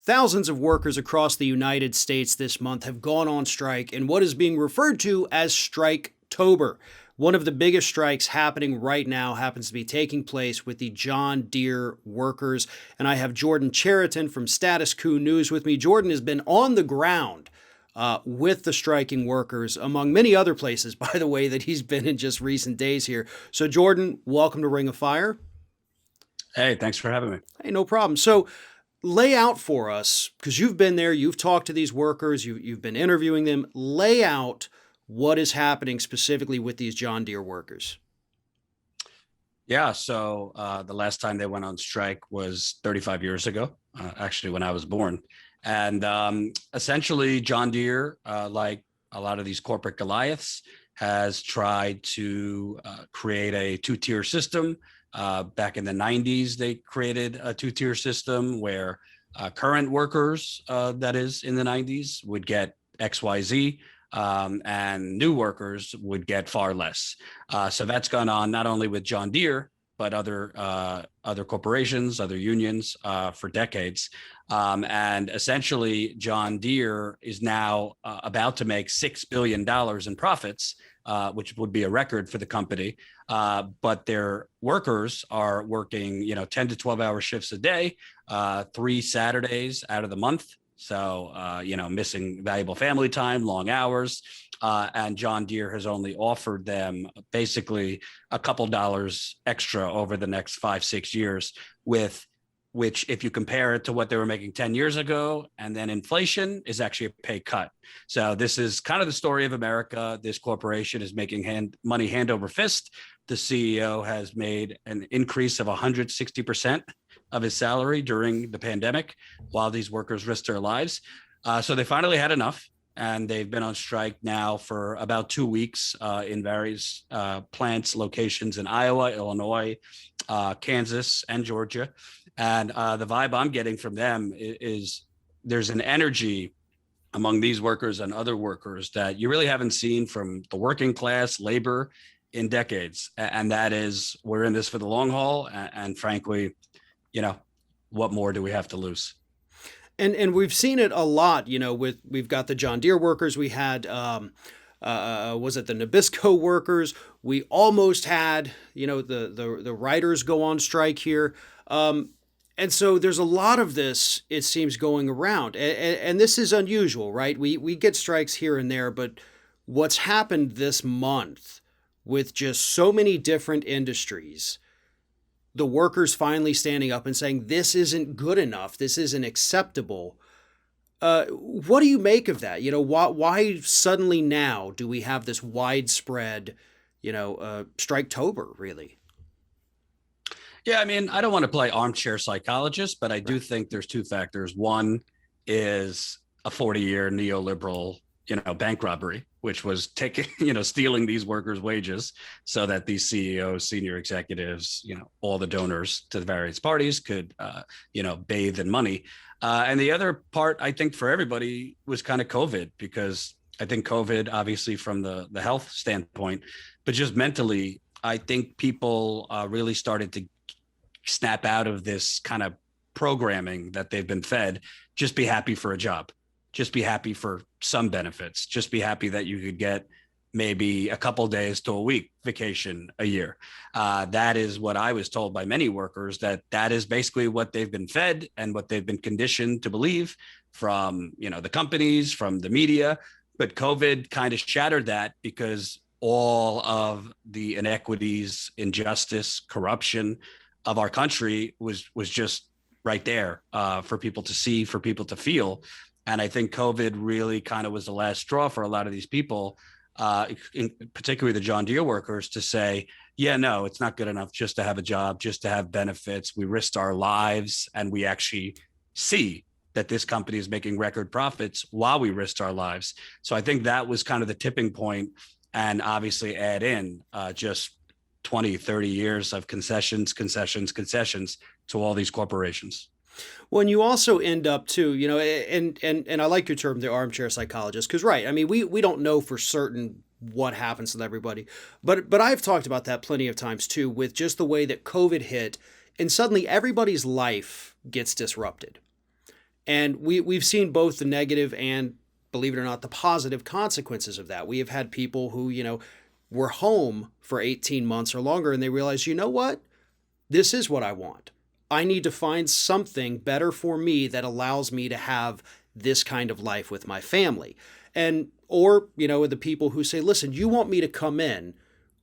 Thousands of workers across the United States this month have gone on strike in what is being referred to as Striketober. One of the biggest strikes happening right now happens to be taking place with the John Deere workers. And I have Jordan Chariton from Status Coup News with me. Jordan has been on the ground with the striking workers, among many other places, by the way, that he's been in just recent days here. So, Jordan, welcome to Ring of Fire. Hey, thanks for having me. Hey, no problem. So, lay out for us, because you've been there, you've talked to these workers, you've been interviewing them. Lay out what is happening specifically with these John Deere workers. Yeah, so the last time they went on strike was 35 years ago, actually, when I was born. And essentially, John Deere, like a lot of these corporate Goliaths, has tried to create a two-tier system. Back in the 90s, they created a two-tier system where current workers, that is in the 90s, would get XYZ, and new workers would get far less. So that's gone on not only with John Deere, but other corporations, other unions for decades. And essentially, John Deere is now about to make $6 billion in profits, which would be a record for the company. But their workers are working, 10 to 12-hour shifts a day, 3 Saturdays out of the month. So, missing valuable family time, long hours. And John Deere has only offered them basically a couple dollars extra over the next 5-6 years, which, if you compare it to what they were making 10 years ago, and then inflation, is actually a pay cut. So this is kind of the story of America. This corporation is making money hand over fist. The CEO has made an increase of 160% of his salary during the pandemic while these workers risked their lives. So they finally had enough, and they've been on strike now for about 2 weeks in various plants, locations in Iowa, Illinois, Kansas, and Georgia. And the vibe I'm getting from them is there's an energy among these workers and other workers that you really haven't seen from the working class, labor, in decades. And that is, we're in this for the long haul. And frankly, what more do we have to lose? And we've seen it a lot, we've got the John Deere workers. We had, was it the Nabisco workers? We almost had, the writers go on strike here. And so there's a lot of this, it seems, going around. And this is unusual, right? We get strikes here and there, but what's happened this month with just so many different industries, the workers finally standing up and saying, this isn't good enough, this isn't acceptable. What do you make of that? Why suddenly now do we have this widespread, Striketober, really? Yeah, I mean, I don't want to play armchair psychologist, but I do think there's 2 factors. One is a 40-year neoliberal, bank robbery, which was taking, stealing these workers' wages so that these CEOs, senior executives, all the donors to the various parties could, bathe in money. And the other part, I think, for everybody was kind of COVID, because I think COVID, obviously from the health standpoint, but just mentally, I think people really started to snap out of this kind of programming that they've been fed. Just be happy for a job. Just be happy for some benefits. Just be happy that you could get maybe a couple days to a week vacation a year. That is what I was told by many workers, that is basically what they've been fed and what they've been conditioned to believe from, the companies, from the media. But COVID kind of shattered that, because all of the inequities, injustice, corruption of our country was just right there for people to see, for people to feel. And I think COVID really kind of was the last straw for a lot of these people, particularly the John Deere workers, to say, yeah, no, it's not good enough just to have a job, just to have benefits. We risked our lives, and we actually see that this company is making record profits while we risked our lives. So I think that was kind of the tipping point. And obviously add in just 20, 30 years of concessions to all these corporations. Well, and you also end up too, and I like your term, the armchair psychologist, because right, I mean, we don't know for certain what happens with everybody, but I've talked about that plenty of times too, with just the way that COVID hit, and suddenly everybody's life gets disrupted. And we've seen both the negative and, believe it or not, the positive consequences of that. We have had people who, were home for 18 months or longer, and they realize, you know what? This is what I want. I need to find something better for me that allows me to have this kind of life with my family. And, or, the people who say, listen, you want me to come in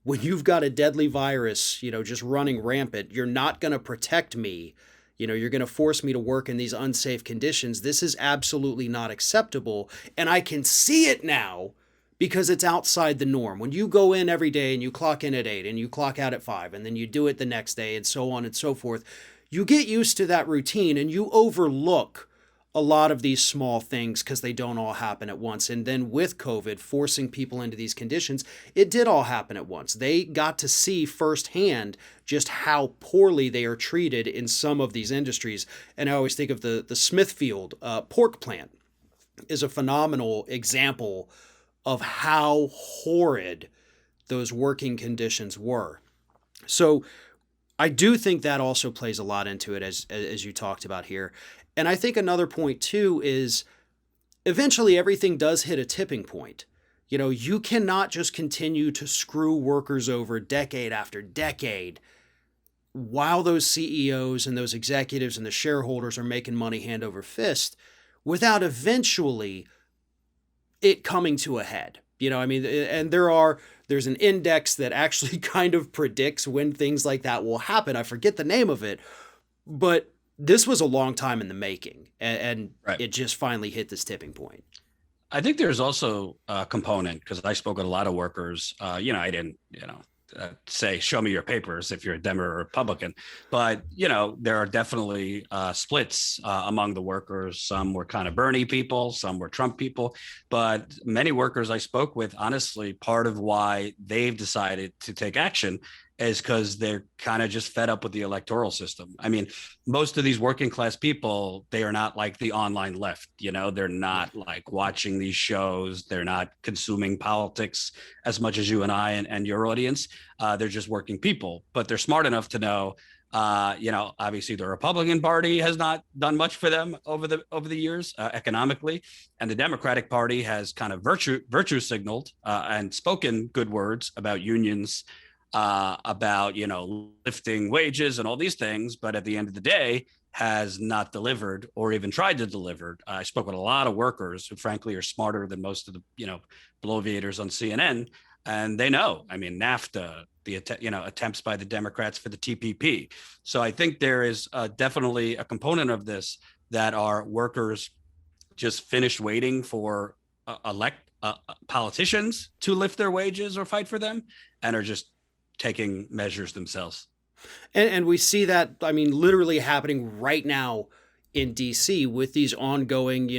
when you've got a deadly virus, just running rampant. You're not going to protect me. You're going to force me to work in these unsafe conditions. This is absolutely not acceptable. And I can see it now because it's outside the norm. When you go in every day and you clock in at 8 and you clock out at 5 and then you do it the next day and so on and so forth, you get used to that routine and you overlook a lot of these small things because they don't all happen at once. And then with COVID forcing people into these conditions, it did all happen at once. They got to see firsthand just how poorly they are treated in some of these industries. And I always think of the Smithfield pork plant is a phenomenal example of how horrid those working conditions were. So I do think that also plays a lot into it, as you talked about here. And I think another point too is eventually everything does hit a tipping point. You cannot just continue to screw workers over decade after decade while those CEOs and those executives and the shareholders are making money hand over fist without eventually it coming to a head. And there's an index that actually kind of predicts when things like that will happen. I forget the name of it, but this was a long time in the making, and Right. it just finally hit this tipping point. I think there's also a component because I spoke with a lot of workers. I didn't, say, show me your papers if you're a Democrat or Republican, but there are definitely splits among the workers. Some were kind of Bernie people, some were Trump people, but many workers I spoke with, honestly, part of why they've decided to take action is because they're kind of just fed up with the electoral system. I mean, most of these working class people, they are not like the online left, they're not like watching these shows. They're not consuming politics as much as you and I and your audience. They're just working people, but they're smart enough to know, obviously the Republican Party has not done much for them over the years economically, and the Democratic Party has kind of virtue signaled and spoken good words about unions, about lifting wages and all these things, but at the end of the day has not delivered or even tried to deliver. I spoke with a lot of workers who frankly are smarter than most of the bloviators on CNN, and they know. I mean, NAFTA, the attempts by the Democrats for the TPP. So I think there is definitely a component of this that our workers just finished waiting for politicians to lift their wages or fight for them, and are just taking measures themselves. And we see that, literally happening right now in DC with these ongoing,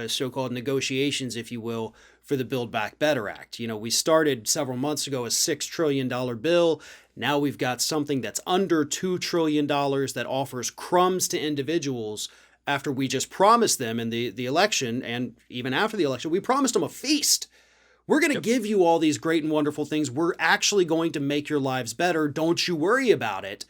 so-called negotiations, if you will, for the Build Back Better Act. We started several months ago a $6 trillion bill. Now we've got something that's under $2 trillion that offers crumbs to individuals after we just promised them in the election, and even after the election, we promised them a feast. We're going to give you all these great and wonderful things. We're actually going to make your lives better. Don't you worry about it.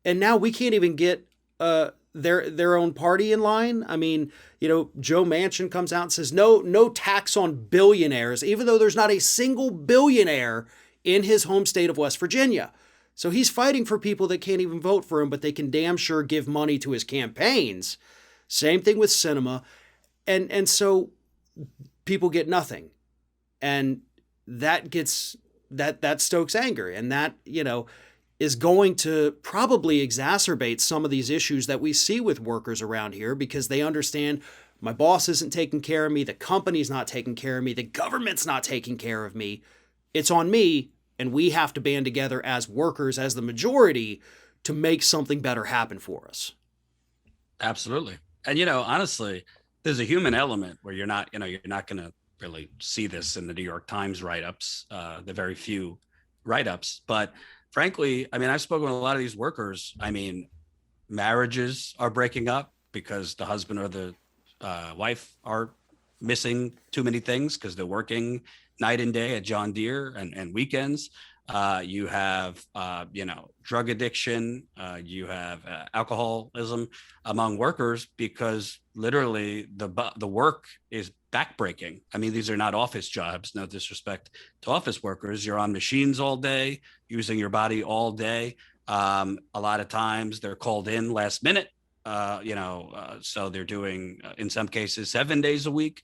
And now we can't even get their own party in line. Joe Manchin comes out and says, no tax on billionaires, even though there's not a single billionaire in his home state of West Virginia. So he's fighting for people that can't even vote for him, but they can damn sure give money to his campaigns. Same thing with cinema. And so people get nothing. And that stokes anger, and that, is going to probably exacerbate some of these issues that we see with workers around here, because they understand my boss isn't taking care of me, the company's not taking care of me, the government's not taking care of me. It's on me, and we have to band together as workers, as the majority, to make something better happen for us. Absolutely. And, honestly, there's a human element where you're not going to really see this in the New York Times write-ups, the very few write-ups. But frankly, I've spoken with a lot of these workers. Marriages are breaking up because the husband or the wife are missing too many things because they're working night and day at John Deere and weekends. You have, drug addiction. You have alcoholism among workers because literally the work is backbreaking. I mean, these are not office jobs. No disrespect to office workers. You're on machines all day, using your body all day. A lot of times they're called in last minute. So they're doing in some cases 7 days a week.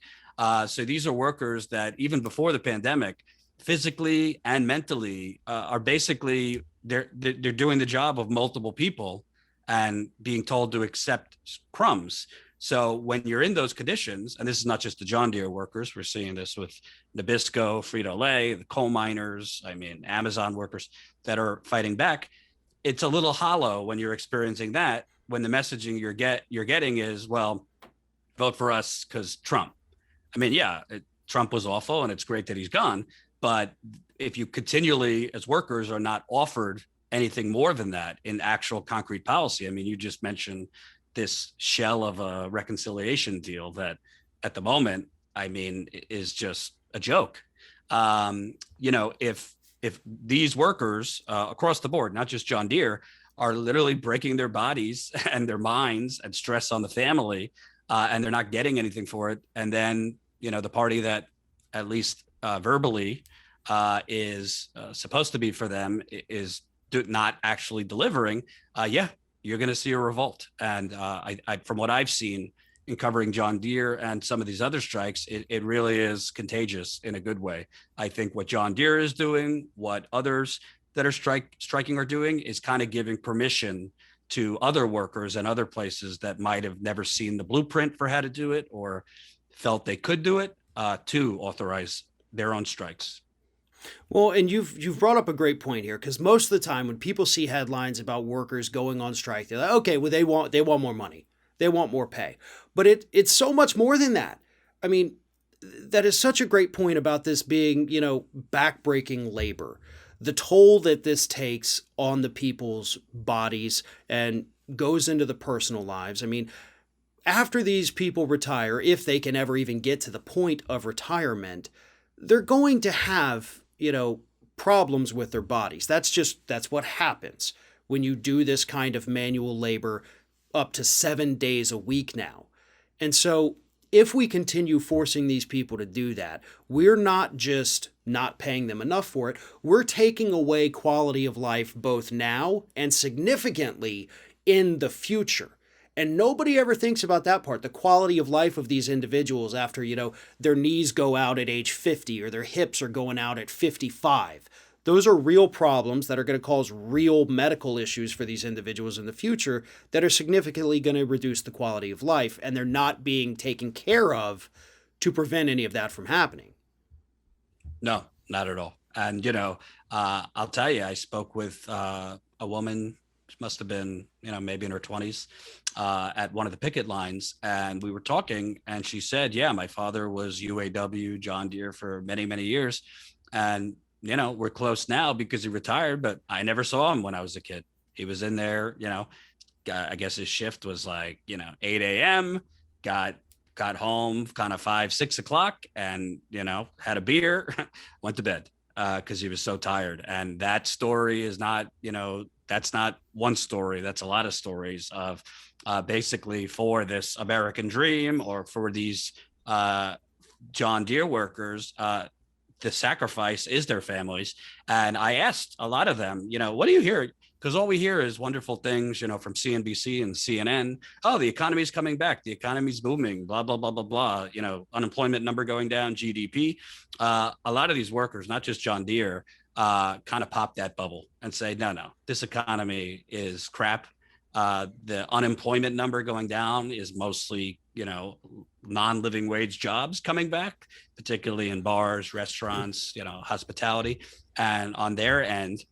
So these are workers that even before the pandemic, physically and mentally, are basically they're doing the job of multiple people and being told to accept crumbs. So when you're in those conditions, and this is not just the John Deere workers, we're seeing this with Nabisco, Frito-Lay, the coal miners, I mean, Amazon workers that are fighting back. It's a little hollow when you're experiencing that, when the messaging you're getting is, well, vote for us because Trump. I mean, yeah, Trump was awful, and it's great that he's gone. But if you continually, as workers, are not offered anything more than that in actual concrete policy, I mean, you just mentioned this shell of a reconciliation deal that, at the moment, I mean, is just a joke. If these workers across the board, not just John Deere, are literally breaking their bodies and their minds and stress on the family, and they're not getting anything for it, and then the party that at least verbally is supposed to be for them is not actually delivering, yeah, you're going to see a revolt. And from what I've seen in covering John Deere and some of these other strikes, it really is contagious in a good way. I think what John Deere is doing, what others that are striking are doing, is kind of giving permission to other workers and other places that might have never seen the blueprint for how to do it or felt they could do it, to authorize their own strikes. Well, and you've brought up a great point here, because most of the time when people see headlines about workers going on strike, they're like, okay, well, they want more money, they want more pay, but it's so much more than that. I mean, that is such a great point about this being, backbreaking labor, the toll that this takes on the people's bodies and goes into the personal lives. I mean, after these people retire, if they can ever even get to the point of retirement, they're going to have, problems with their bodies. That's what happens when you do this kind of manual labor up to 7 days a week now. And so if we continue forcing these people to do that, we're not just not paying them enough for it, we're taking away quality of life both now and significantly in the future. And nobody ever thinks about that part, the quality of life of these individuals after, their knees go out at age 50 or their hips are going out at 55. Those are real problems that are going to cause real medical issues for these individuals in the future that are significantly going to reduce the quality of life, and they're not being taken care of to prevent any of that from happening. No, not at all. And, I'll tell you, I spoke with a woman, she must have been, maybe in her 20s, at one of the picket lines. And we were talking, and she said, yeah, my father was UAW, John Deere, for many, many years. And, we're close now because he retired, but I never saw him when I was a kid. He was in there, I guess his shift was like, 8 a.m., got home kind of 5, 6 o'clock, and, had a beer, went to bed because he was so tired. And that story is not, that's not one story. That's a lot of stories of basically, for this American dream, or for these John Deere workers, the sacrifice is their families. And I asked a lot of them, what do you hear? Because all we hear is wonderful things, from CNBC and CNN. Oh, the economy is coming back. The economy's booming, blah, blah, blah, blah, blah. Unemployment number going down, GDP. A lot of these workers, not just John Deere, kind of pop that bubble and say, no, this economy is crap. The unemployment number going down is mostly, non-living wage jobs coming back, particularly in bars, restaurants, hospitality. And on their end,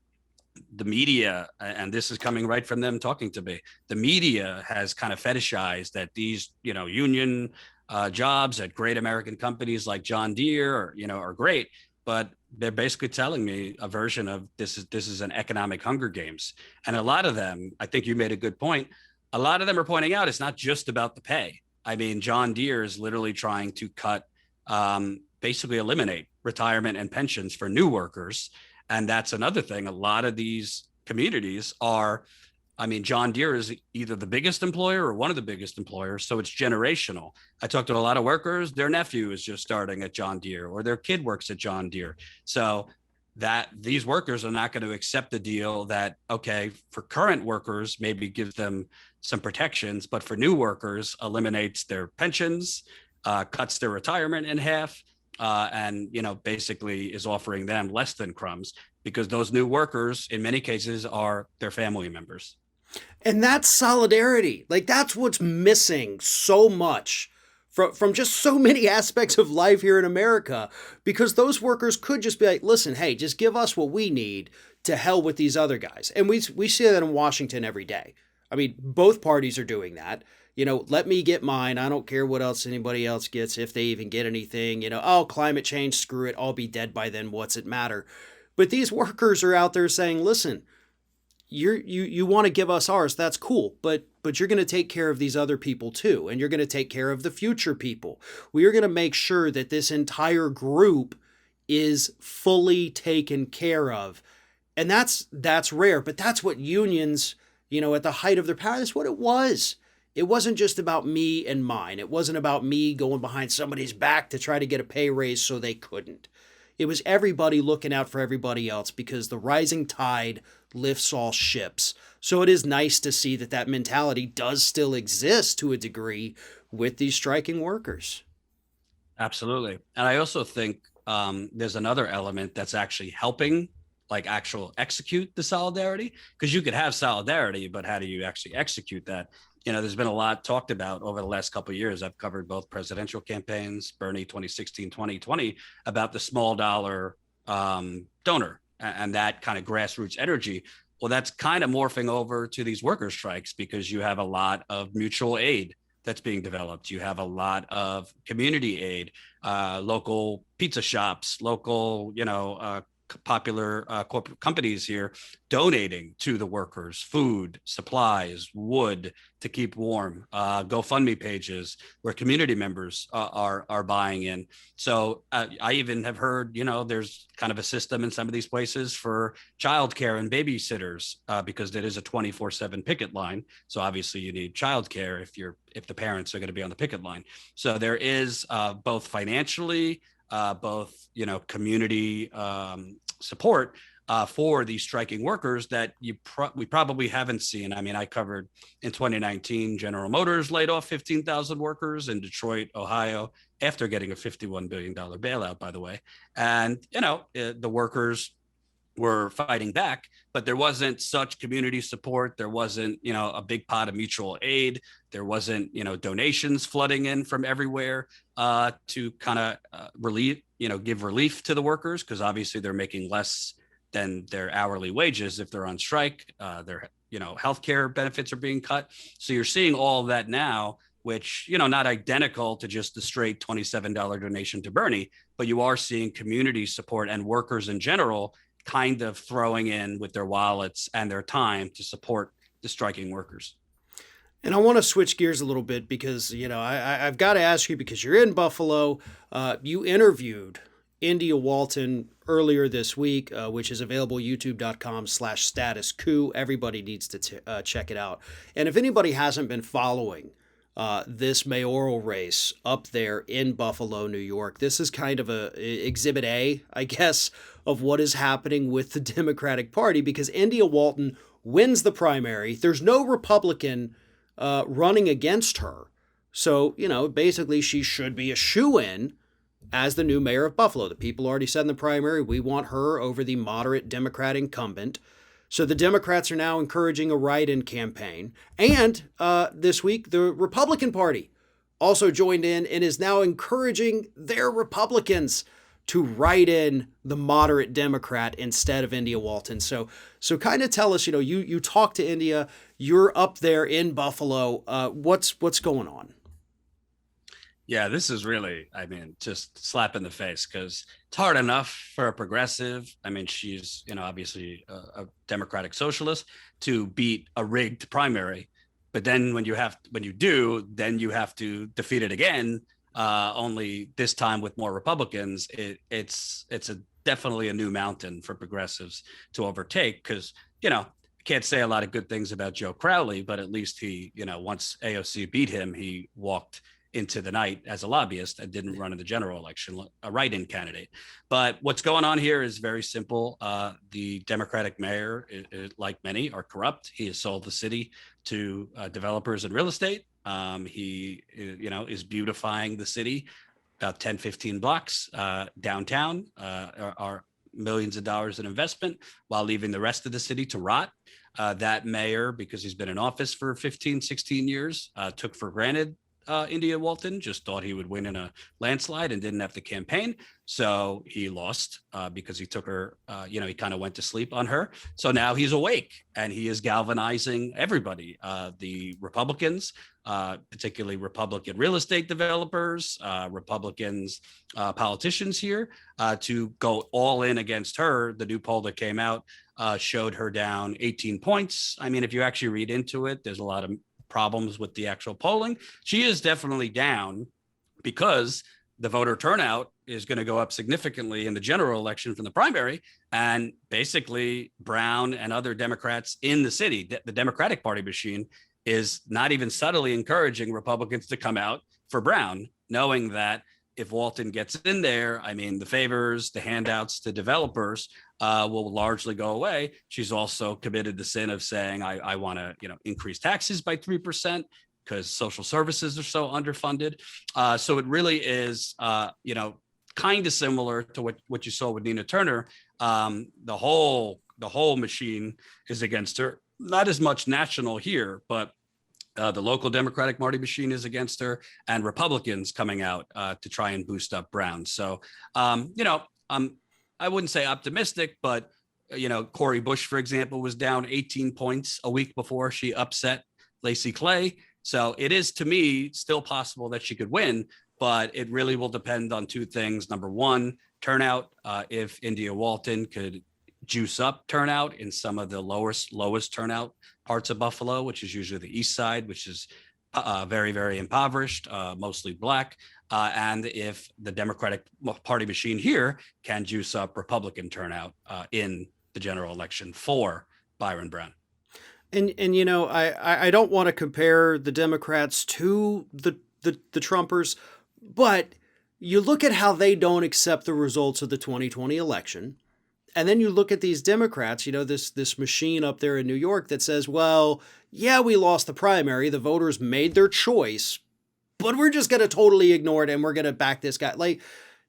the media, and this is coming right from them talking to me, the media has kind of fetishized that these, union jobs at great American companies like John Deere, are great, but they're basically telling me a version of this is an economic Hunger Games. And a lot of them, I think you made a good point, a lot of them are pointing out it's not just about the pay. I mean, John Deere is literally trying to basically eliminate retirement and pensions for new workers. And that's another thing. A lot of these communities are, I mean, John Deere is either the biggest employer or one of the biggest employers. So it's generational. I talked to a lot of workers, their nephew is just starting at John Deere or their kid works at John Deere. So that these workers are not going to accept the deal that, okay, for current workers, maybe gives them some protections, but for new workers, eliminates their pensions, cuts their retirement in half, and, you know, basically is offering them less than crumbs because those new workers, in many cases, are their family members. And that's solidarity. Like that's what's missing so much from just so many aspects of life here in America because those workers could just be like, listen, hey, just give us what we need to hell with these other guys. And we see that in Washington every day. I mean, both parties are doing that. You know, let me get mine. I don't care what else anybody else gets, if they even get anything. You know, oh, climate change, screw it. I'll be dead by then. What's it matter? But these workers are out there saying, listen, you want to give us ours, that's cool, but you're going to take care of these other people too, and you're going to take care of the future people. We are going to make sure that this entire group is fully taken care of. And that's rare, but that's what unions, you know, at the height of their power, that's what it was. It wasn't just about me and mine. It wasn't about me going behind somebody's back to try to get a pay raise so they couldn't. It was everybody looking out for everybody else because the rising tide lifts all ships. So it is nice to see that that mentality does still exist to a degree with these striking workers. Absolutely. And I also think there's another element that's actually helping like actual execute the solidarity, because you could have solidarity, but how do you actually execute that? You know, there's been a lot talked about over the last couple of years. I've covered both presidential campaigns, Bernie 2016, 2020, about the small dollar donor and that kind of grassroots energy. Well, that's kind of morphing over to these worker strikes because you have a lot of mutual aid that's being developed. You have a lot of community aid, local pizza shops, local, popular corporate companies here donating to the workers food, supplies, wood to keep warm, GoFundMe pages where community members are buying in. So I even have heard, there's kind of a system in some of these places for childcare and babysitters because there is a 24/7 picket line. So obviously you need childcare if the parents are going to be on the picket line. So there is both financially, both community support for these striking workers that we probably haven't seen. I mean, I covered in 2019, General Motors laid off 15,000 workers in Detroit, Ohio, after getting a $51 billion bailout, by the way. And, the workers were fighting back, but there wasn't such community support. There wasn't, a big pot of mutual aid. There wasn't, donations flooding in from everywhere to kind of give relief to the workers, because obviously they're making less than their hourly wages if they're on strike. Their healthcare benefits are being cut. So you're seeing all of that now, which, not identical to just the straight $27 donation to Bernie, but you are seeing community support and workers in general kind of throwing in with their wallets and their time to support the striking workers. And I want to switch gears a little bit because, I've got to ask you, because you're in Buffalo, you interviewed India Walton earlier this week, which is available youtube.com/status coup. Everybody needs to check it out. And if anybody hasn't been following this mayoral race up there in Buffalo, New York, this is kind of a exhibit A, I guess, of what is happening with the Democratic Party, because India Walton wins the primary. There's no Republican running against her. So, basically she should be a shoo-in as the new mayor of Buffalo. The people already said in the primary, we want her over the moderate Democrat incumbent. So the Democrats are now encouraging a write-in campaign. And this week, the Republican Party also joined in and is now encouraging their Republicans to write in the moderate Democrat instead of India Walton. So kind of tell us, you talk to India, you're up there in Buffalo. What's going on? Yeah, this is really, just slap in the face, because it's hard enough for a progressive. I mean, she's, obviously a democratic socialist, to beat a rigged primary. But then when you do, then you have to defeat it again only this time with more Republicans. It's a definitely a new mountain for progressives to overtake because, can't say a lot of good things about Joe Crowley, but at least he, once AOC beat him, he walked into the night as a lobbyist and didn't run in the general election, a write-in candidate. But what's going on here is very simple. The Democratic mayor, like many, are corrupt. He has sold the city to developers and real estate. He, is beautifying the city about 10, 15 blocks downtown, are millions of dollars in investment while leaving the rest of the city to rot. That mayor, because he's been in office for 15, 16 years, took for granted India Walton, just thought he would win in a landslide and didn't have to campaign. So he lost because he took her, he kind of went to sleep on her. So now he's awake and he is galvanizing everybody, the Republicans, particularly Republican real estate developers, Republicans, politicians here, to go all in against her. The new poll that came out showed her down 18 points. I mean, if you actually read into it, there's a lot of problems with the actual polling. She is definitely down because the voter turnout is going to go up significantly in the general election from the primary. And basically, Brown and other Democrats in the city, the Democratic Party machine, is not even subtly encouraging Republicans to come out for Brown, knowing that if Walton gets in there, I mean, the favors, the handouts to developers will largely go away. She's also committed the sin of saying, I want to, increase taxes by 3% because social services are so underfunded. So it really is, kind of similar to what you saw with Nina Turner. The whole machine is against her. Not as much national here, but the local Democratic Party machine is against her, and Republicans coming out to try and boost up Brown. So, I wouldn't say optimistic, but, Cori Bush, for example, was down 18 points a week before she upset Lacy Clay. So it is, to me, still possible that she could win, but it really will depend on two things. Number one, turnout. If India Walton could juice up turnout in some of the lowest turnout parts of Buffalo, which is usually the east side, which is very, very impoverished, mostly Black. And if the Democratic Party machine here can juice up Republican turnout in the general election for Byron Brown. And I don't want to compare the Democrats to the Trumpers, but you look at how they don't accept the results of the 2020 election. And then you look at these Democrats, this machine up there in New York that says, well, yeah, we lost the primary. The voters made their choice, but we're just going to totally ignore it and we're going to back this guy. Like,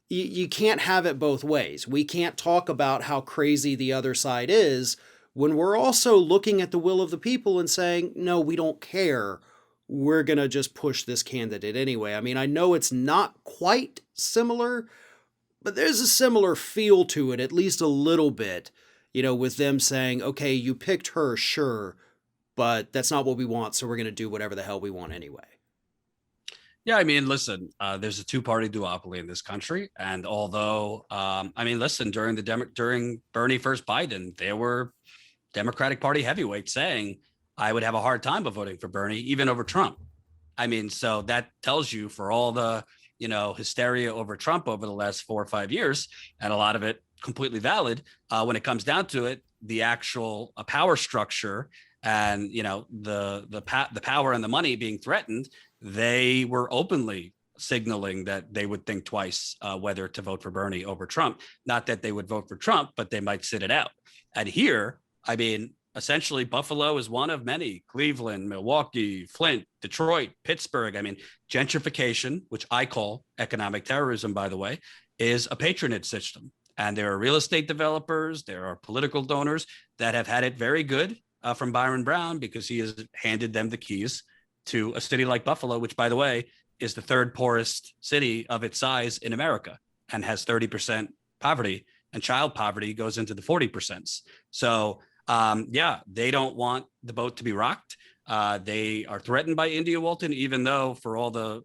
you can't have it both ways. We can't talk about how crazy the other side is when we're also looking at the will of the people and saying, no, we don't care. We're going to just push this candidate anyway. I mean, I know it's not quite similar, but there's a similar feel to it, at least a little bit, with them saying, okay, you picked her, sure, but that's not what we want, so we're going to do whatever the hell we want anyway. Yeah, I mean, listen, there's a two-party duopoly in this country. And although, listen, during Bernie versus Biden, there were Democratic Party heavyweights saying, I would have a hard time of voting for Bernie, even over Trump. I mean, so that tells you for all the hysteria over Trump over the last 4 or 5 years, and a lot of it completely valid. When it comes down to it, the actual power structure and the power and the money being threatened, they were openly signaling that they would think twice whether to vote for Bernie over Trump. Not that they would vote for Trump, but they might sit it out. And here, I mean, essentially, Buffalo is one of many. Cleveland, Milwaukee, Flint, Detroit, Pittsburgh. I mean, gentrification, which I call economic terrorism, by the way, is a patronage system. And there are real estate developers, there are political donors that have had it very good from Byron Brown because he has handed them the keys to a city like Buffalo, which, by the way, is the third poorest city of its size in America and has 30% poverty, and child poverty goes into the 40%. So, they don't want the boat to be rocked. They are threatened by India Walton, even though for all the,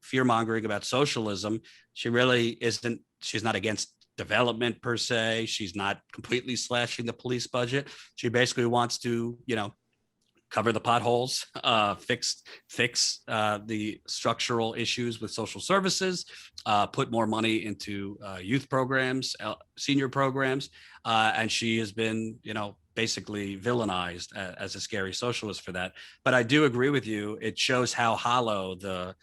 fear mongering about socialism, she really isn't. She's not against development per se. She's not completely slashing the police budget. She basically wants to, cover the potholes, fix the structural issues with social services, put more money into youth programs, senior programs, and she has been, basically villainized as a scary socialist for that. But I do agree with you. It shows how hollow the,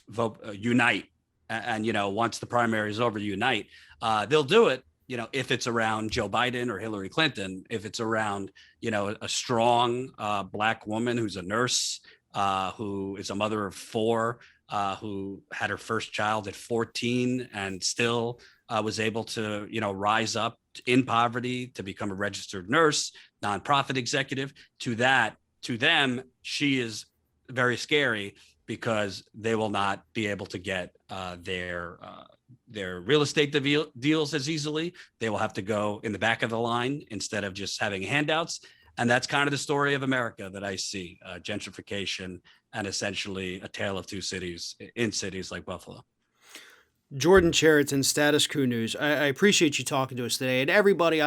vote unite, and once the primary is over, unite. They'll do it, if it's around Joe Biden or Hillary Clinton, if it's around, a strong Black woman who's a nurse, who is a mother of 4, who had her first child at 14 and still was able to, rise up in poverty to become a registered nurse, nonprofit executive. To them, she is very scary because they will not be able to get their real estate deals as easily. They will have to go in the back of the line instead of just having handouts. And that's kind of the story of America that I see, gentrification and essentially a tale of two cities in cities like Buffalo. Jordan Chariton, Status Coup News. I appreciate you talking to us today, and everybody,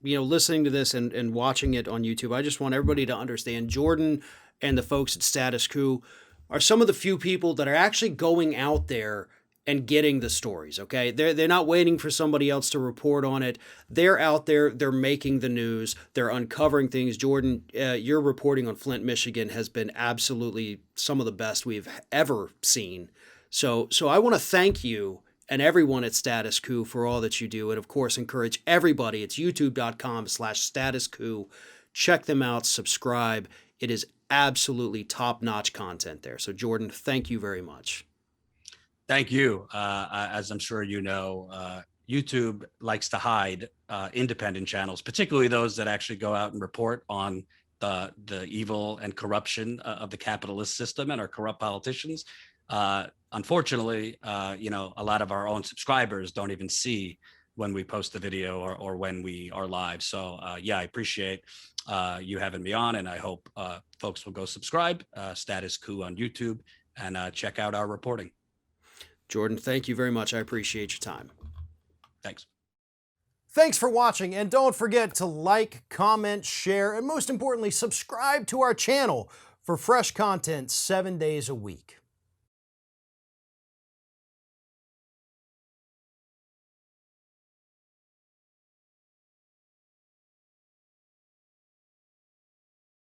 listening to this and watching it on YouTube. I just want everybody to understand Jordan and the folks at Status Coup are some of the few people that are actually going out there and getting the stories. Okay, they're not waiting for somebody else to report on it. They're out there. They're making the news. They're uncovering things. Jordan, your reporting on Flint, Michigan, has been absolutely some of the best we've ever seen. So I want to thank you and everyone at Status Coup for all that you do. And of course, encourage everybody. It's youtube.com/Status Coup. Check them out, subscribe. It is absolutely top-notch content there. So Jordan, thank you very much. Thank you. As I'm sure you know, YouTube likes to hide independent channels, particularly those that actually go out and report on the evil and corruption of the capitalist system and our corrupt politicians. Unfortunately, a lot of our own subscribers don't even see when we post the video or when we are live. So I appreciate you having me on, and I hope folks will go subscribe, Status Coup on YouTube, and check out our reporting. Jordan, thank you very much. I appreciate your time. Thanks. Thanks for watching, and don't forget to like, comment, share, and most importantly, subscribe to our channel for fresh content 7 days a week.